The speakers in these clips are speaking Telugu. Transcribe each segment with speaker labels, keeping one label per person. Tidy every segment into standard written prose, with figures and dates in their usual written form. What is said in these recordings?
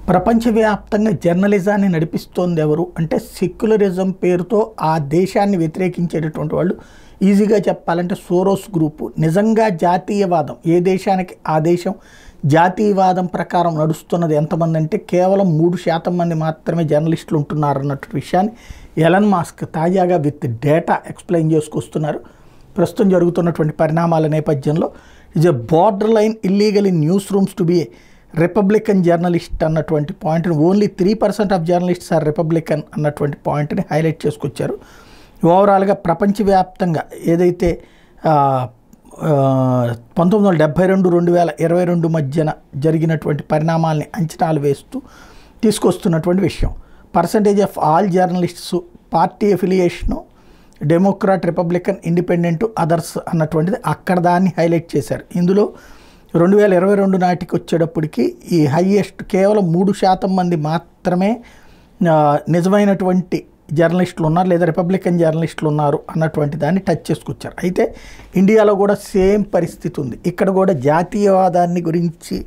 Speaker 1: ప్రపంచవ్యాప్తంగా జర్నలిజాన్ని నడిపిస్తోంది ఎవరు అంటే సెక్యులరిజం పేరుతో ఆ దేశాన్ని వ్యతిరేకించేటటువంటి వాళ్ళు ఈజీగా చెప్పాలంటే సోరోస్ గ్రూపు. నిజంగా జాతీయవాదం ఏ దేశానికి ఆ దేశం జాతీయవాదం ప్రకారం నడుస్తున్నది ఎంతమంది అంటే కేవలం 3% మంది మాత్రమే జర్నలిస్టులు ఉంటున్నారన్నట్టు విషయాన్ని ఎలన్ మాస్క్ తాజాగా విత్ డేటా ఎక్స్ప్లెయిన్ చేసుకొస్తున్నారు. ప్రస్తుతం జరుగుతున్నటువంటి పరిణామాల నేపథ్యంలో is a border line illegal in news rooms to be a Republican journalist అన్నటువంటి పాయింట్ని only 3% of journalists are Republican అన్నటువంటి పాయింట్ని హైలైట్ చేసుకొచ్చారు. ఓవరాల్గా ప్రపంచవ్యాప్తంగా ఏదైతే 1972-2022 మధ్యన జరిగినటువంటి పరిణామాలని అంచనాలు వేస్తూ తీసుకొస్తున్నటువంటి విషయం. Percentage of all journalists, party affiliation, democrat, republican, independent, others అన్నటువంటిది అక్కడ దాన్ని హైలైట్ చేశారు. ఇందులో 2022 నాటికి వచ్చేటప్పటికి ఈ హయ్యెస్ట్ కేవలం 3% మంది మాత్రమే నిజమైనటువంటి జర్నలిస్టులు ఉన్నారు లేదా రిపబ్లికన్ జర్నలిస్టులు ఉన్నారు అన్నటువంటి దాన్ని టచ్ చేసుకొచ్చారు. అయితే ఇండియాలో కూడా సేమ్ పరిస్థితి ఉంది. ఇక్కడ కూడా జాతీయవాదాన్ని గురించి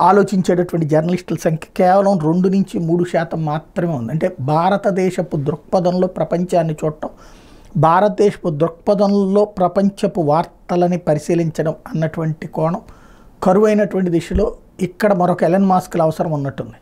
Speaker 1: ఆలోచించేటటువంటి జర్నలిస్టుల సంఖ్య కేవలం 2-3% మాత్రమే ఉంది. అంటే భారతదేశపు దృక్పథంలో ప్రపంచాన్ని చూడటం, భారతదేశపు దృక్పథంలో ప్రపంచపు వార్తలని పరిశీలించడం అన్నటువంటి కోణం కరువైనటువంటి దిశలో ఇక్కడ మరొక ఎలన్ మాస్క్ల అవసరం ఉన్నట్టుంది.